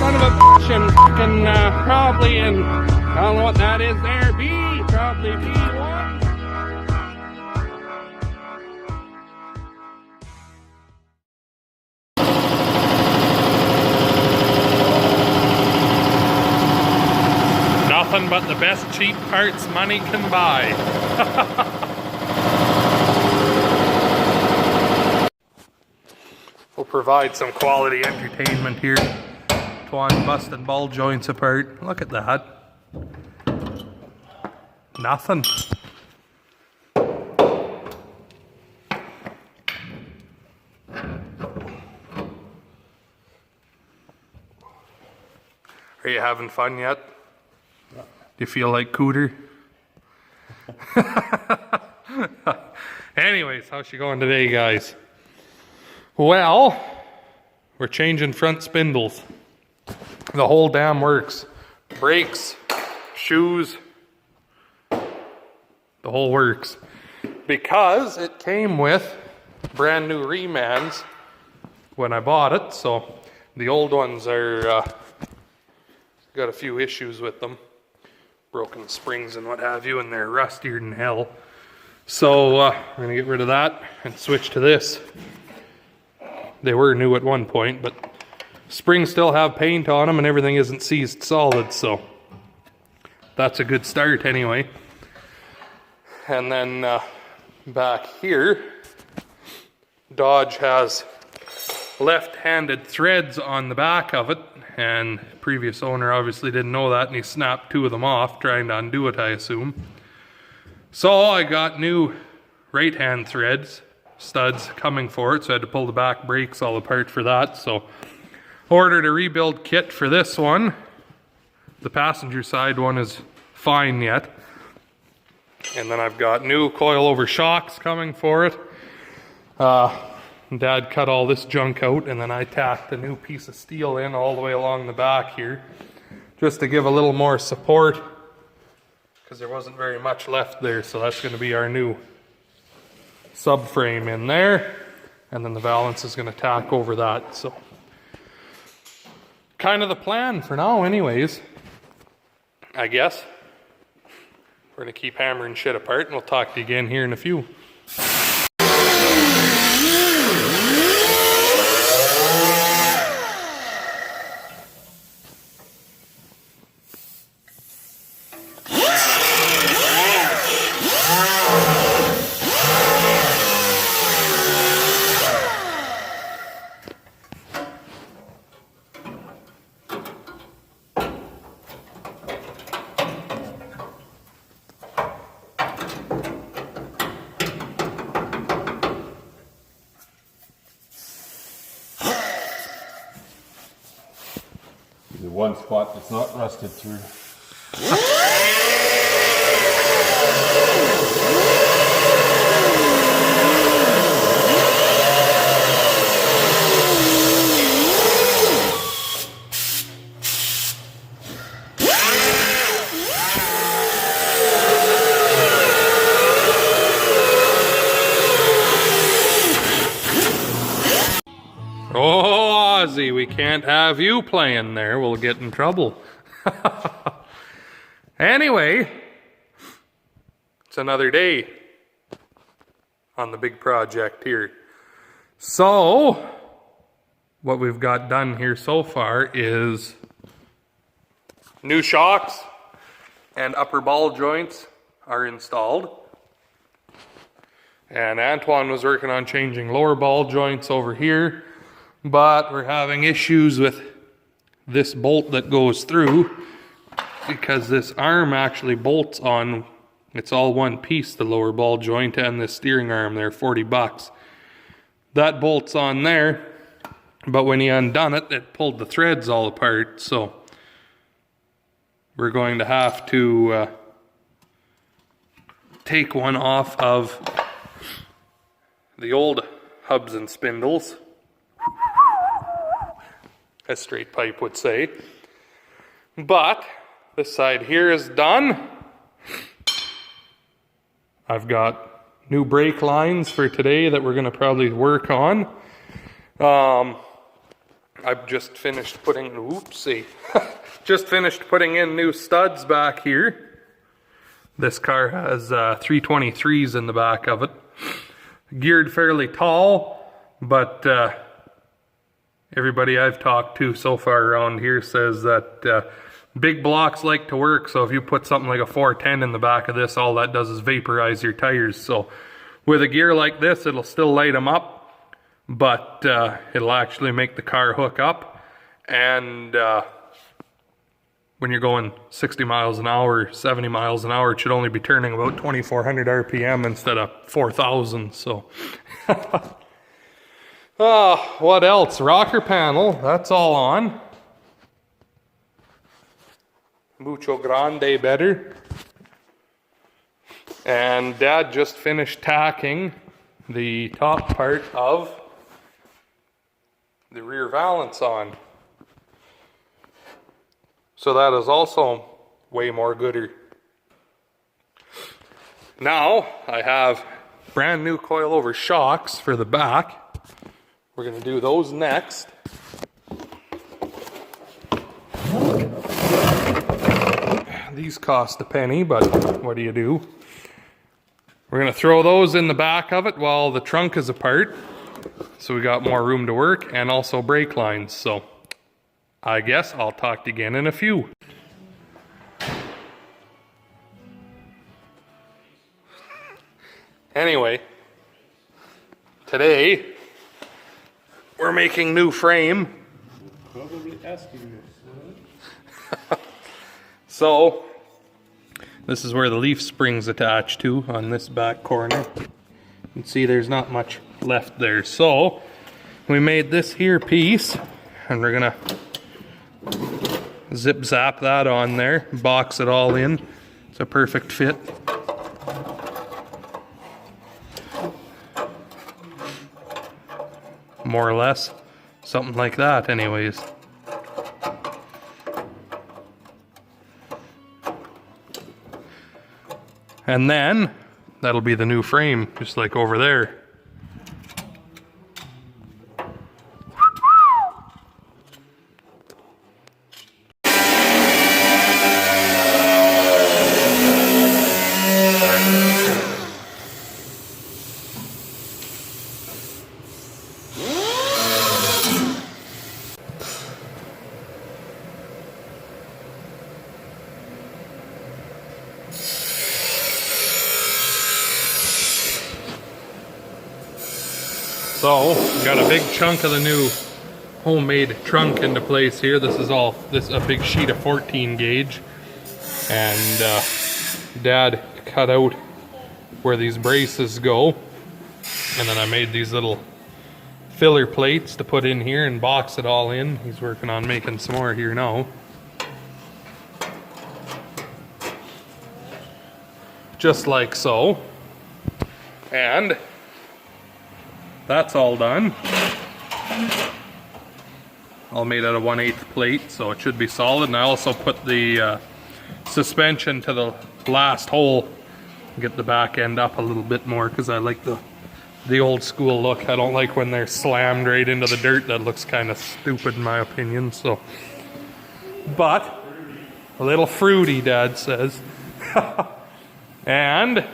son of a bitch and fucking probably in, I don't know what that is there, B, probably B1. Nothing but the best cheap parts money can buy. We'll provide some quality entertainment here. Twan busted ball joints apart. Look at that. Nothing. Are you having fun yet? Do you feel like Cooter? Anyways, how's she going today, guys? Well, we're changing front spindles. The whole damn works. Brakes, shoes, the whole works. Because it came with brand new remans when I bought it, so the old ones are got a few issues with them. Broken springs and what have you, and they're rustier than hell. So we're gonna get rid of that and switch to this. They were new at one point, but springs still have paint on them and everything isn't seized solid, so that's a good start anyway. And then back here, Dodge has left-handed threads on the back of it, and previous owner obviously didn't know that, and he snapped two of them off trying to undo it, I assume. So I got new right-hand threads, studs coming for it, so I had to pull the back brakes all apart for that. So ordered a rebuild kit for this one. The passenger side one is fine yet. And then I've got new coilover shocks coming for it. Dad cut all this junk out, and then I tacked a new piece of steel in all the way along the back here, just to give a little more support, because there wasn't very much left there. So that's going to be our new subframe in there, and then the valance is going to tack over that. So kind of the plan for now anyways, I guess. We're going to keep hammering shit apart, and we'll talk to you again here in a few. The one spot that's not rusted through. Oh, Ozzy, we can't have you playing there. We'll get in trouble. Anyway, it's another day on the big project here. So, what we've got done here so far is new shocks and upper ball joints are installed. And Antoine was working on changing lower ball joints over here. But we're having issues with this bolt that goes through, because this arm actually bolts on, it's all one piece, the lower ball joint and the steering arm there, 40 bucks. That bolts on there, but when he undone it, it pulled the threads all apart, so we're going to have to take one off of the old hubs and spindles, as straight pipe would say. But this side here is done. I've got new brake lines for today that we're going to probably work on. I've just finished putting, oopsie, just finished putting in new studs back here. This car has 323s in the back of it. Geared fairly tall, but everybody I've talked to so far around here says that big blocks like to work, so if you put something like a 410 in the back of this, all that does is vaporize your tires. So with a gear like this, it'll still light them up, but it'll actually make the car hook up. And when you're going 60 miles an hour, 70 miles an hour, it should only be turning about 2,400 RPM instead of 4,000. So, what else? Rocker panel, that's all on. Mucho grande better. And Dad just finished tacking the top part of the rear valance on. So that is also way more gooder. Now I have brand new coilover shocks for the back. We're going to do those next. These cost a penny, but what do you do? We're going to throw those in the back of it while the trunk is apart, so we got more room to work, and also brake lines. So I guess I'll talk to you again in a few. Anyway, today we're making new frame. Probably asking this. So this is where the leaf spring's attached to on this back corner. You can see there's not much left there. So we made this here piece, and we're gonna zip zap that on there, box it all in. It's a perfect fit. More or less, something like that anyways. And then that'll be the new frame, just like over there. So, got a big chunk of the new homemade trunk into place here. This is a big sheet of 14 gauge. And Dad cut out where these braces go. And then I made these little filler plates to put in here and box it all in. He's working on making some more here now. Just like so. And that's all done. All made out of 1/8 plate, so it should be solid. And I also put the suspension to the last hole, get the back end up a little bit more, because I like the old school look. I don't like when they're slammed right into the dirt. That looks kind of stupid in my opinion. So, but a little fruity, Dad says. And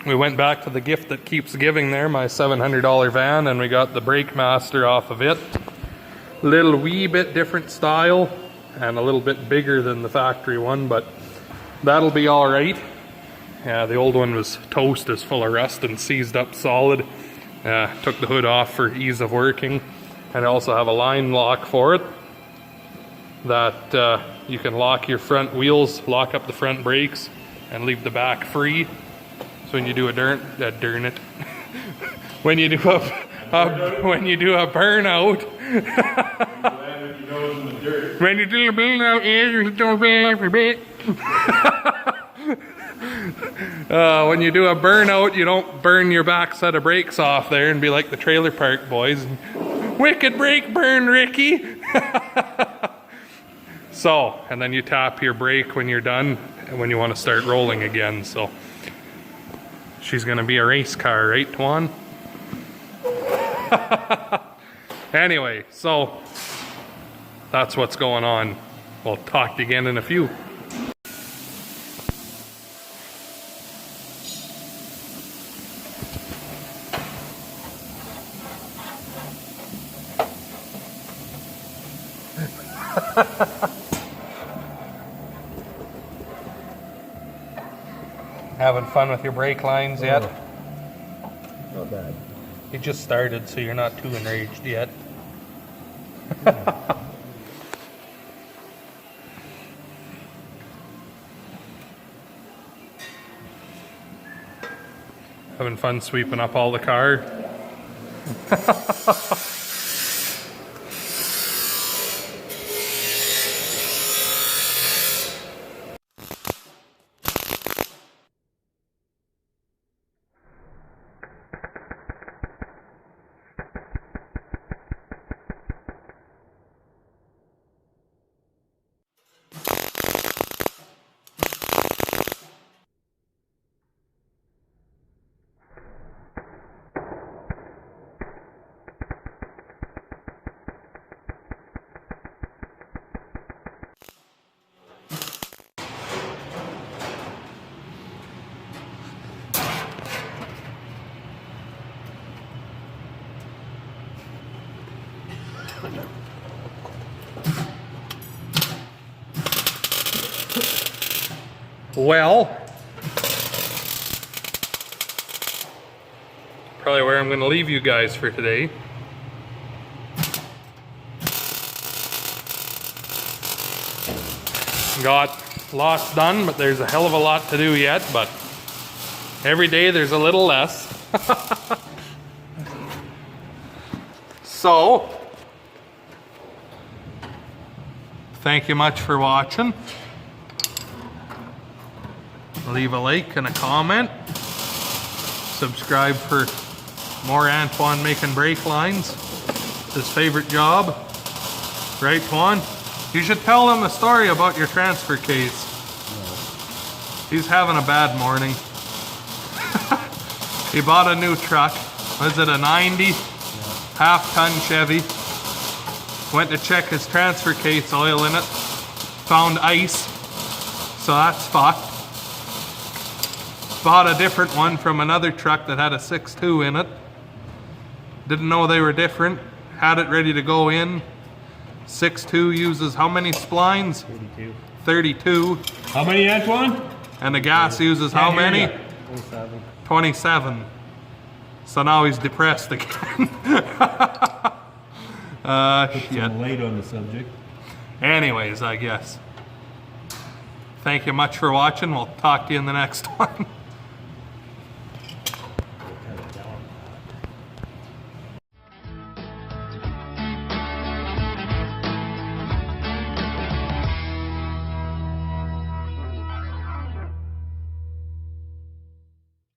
we went back to the gift that keeps giving there, my $700 van, and we got the brake master off of it. Little wee bit different style and a little bit bigger than the factory one, but that'll be all right. Yeah, the old one was toast, is full of rust and seized up solid. Took the hood off for ease of working, and I also have a line lock for it that you can lock your front wheels, lock up the front brakes, and leave the back free. So when you do a when you do a burnout, when you do a when you do a burnout, you don't burn your back set of brakes off there and be like the trailer park boys. Wicked brake burn, Ricky. So, and then you tap your brake when you're done and when you want to start rolling again. So she's gonna be a race car, right, Tuan? Anyway, so that's what's going on. We'll talk to you again in a few. Having fun with your brake lines yet? Not bad. You just started, so you're not too enraged yet. Having fun sweeping up all the car? Well, probably where I'm going to leave you guys for today. Got lots done, but there's a hell of a lot to do yet, but every day there's a little less. So, thank you much for watching. Leave a like and a comment. Subscribe for more Antoine making brake lines. His favorite job. Right, Twan? You should tell them a story about your transfer case. He's having a bad morning. He bought a new truck. Was it a 90? Half-ton Chevy. Went to check his transfer case oil in it. Found ice. So that's fucked. Bought a different one from another truck that had a 6.2 in it. Didn't know they were different. Had it ready to go in. 6.2 uses how many splines? 32. 32. How many, Antoine? And the gas uses how many? 27. 27. So now he's depressed again. Shit. I'm late on the subject. Anyways, I guess. Thank you much for watching. We'll talk to you in the next one.